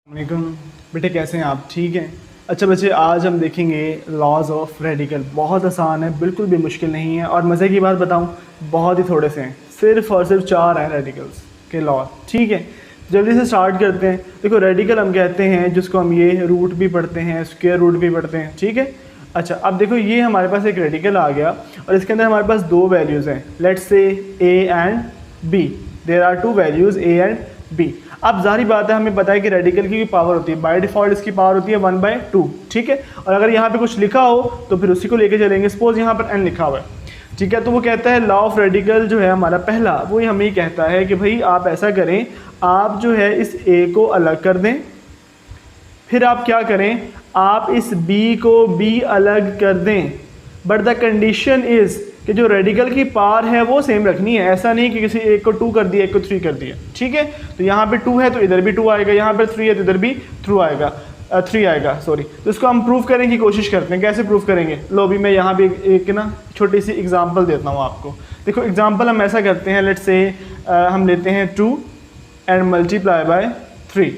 वालेकुम बेटे, कैसे हैं आप? ठीक हैं। अच्छा बच्चे, आज हम देखेंगे लॉज ऑफ रेडिकल। बहुत आसान है, बिल्कुल भी मुश्किल नहीं है। और मज़े की बात बताऊं, बहुत ही थोड़े से हैं, सिर्फ और सिर्फ 4 हैं रेडिकल्स के लॉ। ठीक है, जल्दी से स्टार्ट करते हैं। देखो, रेडिकल हम कहते हैं जिसको हम ये रूट भी पढ़ते हैं, स्क्वायर रूट भी पढ़ते हैं। ठीक है। अच्छा, अब देखो, ये हमारे पास एक रेडिकल आ गया और इसके अंदर हमारे पास 2 वैल्यूज़ हैं। Let's say A and B. There are 2 values A and B. अब जाहिर बात है, हमें पता है कि रेडिकल की पावर होती है, बाय डिफ़ॉल्ट इसकी पावर होती है 1/2। ठीक है। और अगर यहाँ पे कुछ लिखा हो तो फिर उसी को लेके चलेंगे। सपोज यहाँ पर n लिखा हुआ है, ठीक है, तो वो कहता है लॉ ऑफ रेडिकल जो है हमारा पहला, वो हमें ही कहता है कि भाई आप ऐसा करें, आप जो है इस a को अलग कर दें, फिर आप क्या करें, आप इस b को b अलग कर दें। बट द कंडीशन इज़ कि जो रेडिकल की पावर है वो सेम रखनी है। ऐसा नहीं कि किसी एक को 2 कर दिया, एक को 3 कर दिया। ठीक है, तो यहाँ पे 2 है तो इधर भी 2 आएगा, यहाँ पर 3 है तो इधर भी 3 आएगा, सॉरी। तो इसको हम प्रूव करने की कोशिश करते हैं। कैसे प्रूव करेंगे? लो भी मैं यहाँ भी एक ना छोटी सी एग्जांपल देता हूँ आपको। देखो, एग्जांपल हम ऐसा करते हैं, लेट्स से हम लेते हैं 2 and multiply by 3।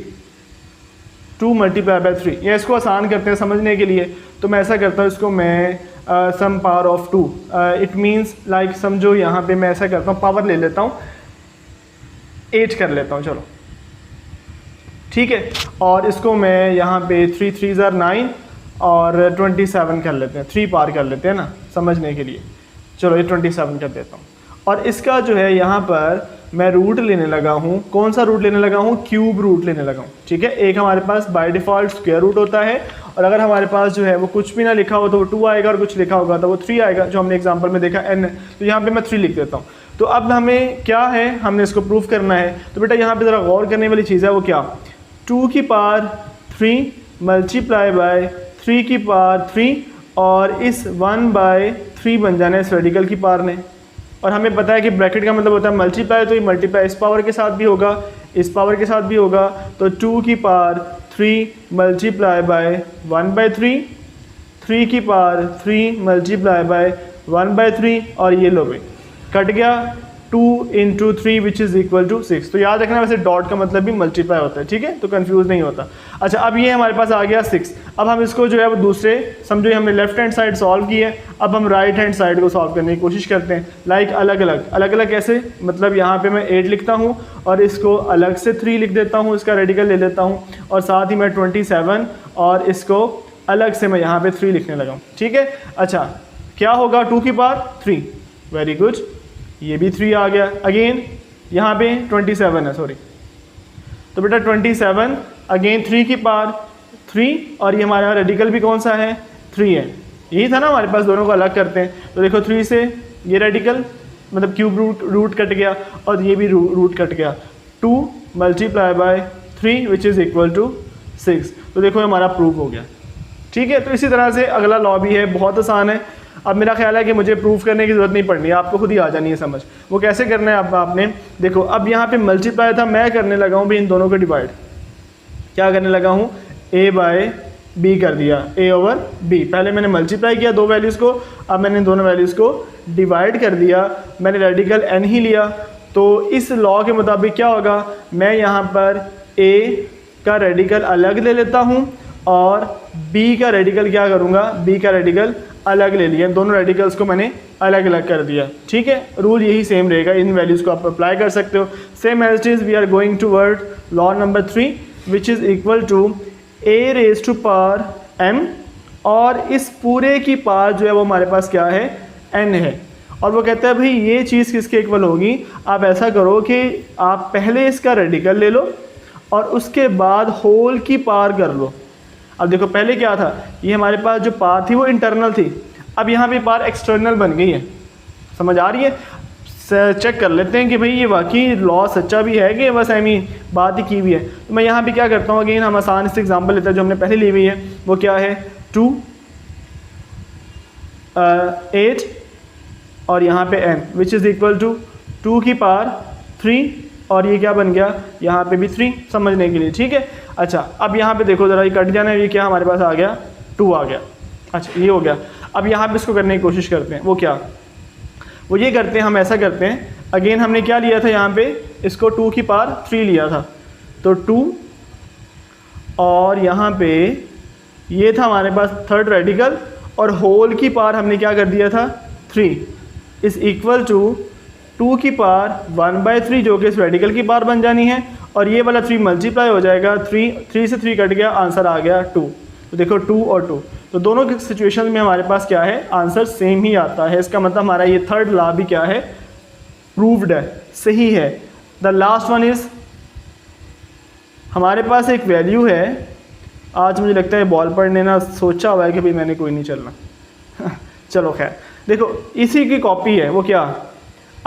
2 multiply by 3, या इसको आसान करते हैं समझने के लिए। तो मैं ऐसा करता हूँ, इसको मैं some power of 2, it means like, समझो यहाँ पे मैं ऐसा करता हूँ, पावर ले लेता हूँ 8 कर लेता हूँ, चलो ठीक है। और इसको मैं यहाँ पे 3 3 9 और 27 कर लेते हैं, 3 पार कर लेते हैं ना समझने के लिए। चलो ये 27 कर देता हूँ। और इसका जो है यहाँ पर मैं रूट लेने लगा हूँ। कौन सा रूट लेने लगा हूँ? क्यूब रूट लेने लगा हूँ। ठीक है, एक हमारे पास बाय डिफ़ॉल्ट स्क्वायर रूट होता है, और अगर हमारे पास जो है वो कुछ भी ना लिखा हो तो वो 2 आएगा, और कुछ लिखा होगा तो वो 3 आएगा, जो हमने एग्जांपल में देखा n। तो यहाँ पे मैं 3 लिख देता हूँ। तो अब हमें क्या है, हमने इसको प्रूफ करना है। तो बेटा यहाँ पे ज़रा गौर करने वाली चीज़ है, वो क्या, 2 की पावर 3 मल्टीप्लाई बाय 3 की पावर 3, और इस 1/3 बन जाना है इस रेडिकल की पावर ने। और हमें पता है कि ब्रैकेट का मतलब होता है मल्टीप्लाई, तो ये मल्टीप्लाई इस पावर के साथ भी होगा, इस पावर के साथ भी होगा। तो 2 की पावर 3 मल्टीप्लाई बाय 1/3, 3 की पावर 3 मल्टीप्लाई बाय 1/3, और ये लो भाई कट गया, 2 × 3 विच इज़ इक्वल टू 6। तो याद रखना, वैसे डॉट का मतलब भी मल्टीप्लाई होता है, ठीक है, तो कंफ्यूज नहीं होता। अच्छा, अब ये हमारे पास आ गया 6। अब हम इसको जो है वो दूसरे, समझो हमने लेफ्ट हैंड साइड सॉल्व की है, अब हम राइट हैंड साइड को सॉल्व करने की कोशिश करते हैं। लाइक अलग अलग कैसे, मतलब यहाँ पे मैं 8 लिखता हूँ और इसको अलग से 3 लिख देता हूँ, इसका रेडिकल ले लेता हूँ, और साथ ही मैं 27 और इसको अलग से मैं यहाँ पे 3 लिखने लगा हूँ। ठीक है। अच्छा, क्या होगा, 2 की पावर 3, वेरी गुड, ये भी 3 आ गया। अगेन यहाँ पे 27 है, सॉरी, तो बेटा 27 अगेन 3 की पावर 3, और ये हमारा रेडिकल भी कौन सा है, 3 है। यही था ना हमारे पास, दोनों को अलग करते हैं। तो देखो 3 से ये रेडिकल मतलब क्यूब रूट कट गया, और ये भी रूट कट गया। 2 multiply by 3 which is equal to 6। तो देखो हमारा प्रूफ हो गया। ठीक है, तो इसी तरह से अगला लॉ भी है, बहुत आसान है। अब मेरा ख्याल है कि मुझे प्रूफ करने की ज़रूरत नहीं पड़नी है, आपको खुद ही आ जानी है समझ। वो कैसे करना है, अब आपने देखो, अब यहाँ पे मल्टीप्लाई था, मैं करने लगा हूँ भी इन दोनों को डिवाइड। क्या करने लगा हूँ, a बाय b कर दिया, a/b। पहले मैंने मल्टीप्लाई किया 2 वैल्यूज़ को, अब मैंने दोनों वैल्यूज़ को डिवाइड कर दिया। मैंने रेडिकल n ही लिया। तो इस लॉ के मुताबिक क्या होगा, मैं यहाँ पर a का रेडिकल अलग ले लेता हूँ, और b का रेडिकल क्या करूँगा, b का रेडिकल अलग ले लिया। दोनों रेडिकल्स को मैंने अलग अलग कर दिया। ठीक है, रूल यही सेम रहेगा, इन वैल्यूज़ को आप अप्लाई कर सकते हो। Same as it is, we are going toward law number 3 which is equal to a⁻m, और इस पूरे की पावर जो है वो हमारे पास क्या है, n है। और वो कहता है भाई ये चीज़ किसके इक्वल होगी, आप ऐसा करो कि आप पहले इसका रेडिकल ले लो और उसके बाद होल की पावर कर लो। अब देखो पहले क्या था, ये हमारे पास जो पावर थी वो इंटरनल थी, अब यहाँ पे पावर एक्सटर्नल बन गई है। समझ आ रही है? चेक कर लेते हैं कि भाई ये वाकई लॉ सच्चा भी है कि बस बात ही की हुई है। तो मैं यहाँ पे क्या करता हूँ, अगेन हम आसान से एग्जांपल लेते हैं जो हमने पहले ली हुई है। वो क्या है, 2 8 और यहाँ पे n which is equal to 2 की पावर 3, और ये क्या बन गया, यहाँ पे भी 3 समझने के लिए। ठीक है। अच्छा, अब यहाँ पे देखो ज़रा, ये कट जाना है, ये क्या हमारे पास आ गया, 2 आ गया। अच्छा, ये हो गया। अब यहाँ पे इसको करने की कोशिश करते हैं। वो क्या, वो ये करते हैं, हम ऐसा करते हैं, अगेन हमने क्या लिया था यहाँ पे, इसको 2 की पावर 3 लिया था। तो 2 और यहाँ पे ये था हमारे पास थर्ड रेडिकल, और होल की पावर हमने क्या कर दिया था 3 इज़ इक्वल टू 2 की पावर 1/3 जो कि इस रेडिकल की पावर बन जानी है, और ये वाला 3 मल्टीप्लाई हो जाएगा, 3 से 3 कट गया, आंसर आ गया 2। तो देखो 2 और 2, तो दोनों की सिचुएशन में हमारे पास क्या है, आंसर सेम ही आता है। इसका मतलब हमारा ये थर्ड लॉ भी क्या है, प्रूव्ड है, सही है। द लास्ट वन इज़, हमारे पास एक वैल्यू है, आज मुझे लगता है बॉल पढ़ने ना सोचा हुआ है कि भाई मैंने कोई नहीं चलना चलो खैर, देखो इसी की कॉपी है। वो क्या,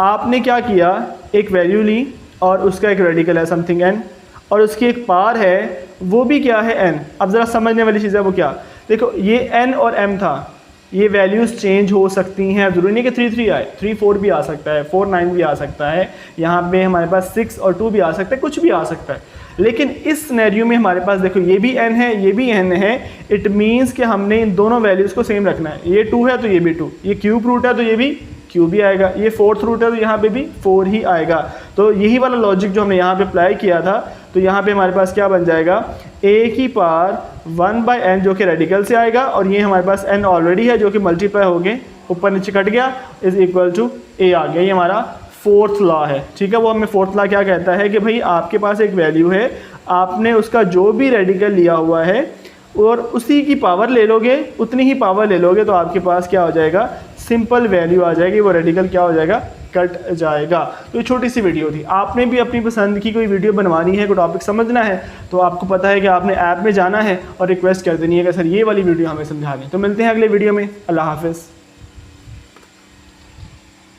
आपने क्या किया, एक वैल्यू ली और उसका एक रेडिकल है समथिंग n, और उसकी एक पावर है, वो भी क्या है n। अब ज़रा समझने वाली चीज़ है, वो क्या, देखो ये n और m था, ये वैल्यूज़ चेंज हो सकती हैं, ज़रूरी नहीं कि 3 आए, 3 4 भी आ सकता है, 4 9 भी आ सकता है, यहाँ पे हमारे पास 6 और 2 भी आ सकता है, कुछ भी आ सकता है। लेकिन इस सिनेरियो में हमारे पास देखो ये भी n है, ये भी n है, इट मीन्स कि हमने इन दोनों वैल्यूज़ को सेम रखना है। ये 2 है तो ये भी 2, ये क्यूब रूट है तो ये भी क्यूब ही आएगा, ये 4th रूट है तो यहाँ पे भी 4 ही आएगा। तो यही वाला लॉजिक जो हमने यहाँ पे अप्लाई किया था, तो यहाँ पे हमारे पास क्या बन जाएगा, a की पावर 1/n जो कि रेडिकल से आएगा, और ये हमारे पास n ऑलरेडी है जो कि मल्टीप्लाई हो गए, ऊपर नीचे कट गया, इज इक्वल टू a आ गया। ये हमारा फोर्थ लॉ है, ठीक है। वो हमें फोर्थ लॉ क्या कहता है कि भाई आपके पास एक वैल्यू है, आपने उसका जो भी रेडिकल लिया हुआ है और उसी की पावर ले लोगे, उतनी ही पावर ले लोगे, तो आपके पास क्या हो जाएगा, सिंपल वैल्यू आ जाएगी, वो रेडिकल क्या हो जाएगा, कट जाएगा। तो ये छोटी सी वीडियो थी। आपने भी अपनी पसंद की कोई वीडियो बनवानी है, कोई टॉपिक समझना है, तो आपको पता है कि आपने ऐप में जाना है और रिक्वेस्ट कर देनी है कि सर ये वाली वीडियो हमें समझा दें। तो मिलते हैं अगले वीडियो में, अल्लाह हाफिज़।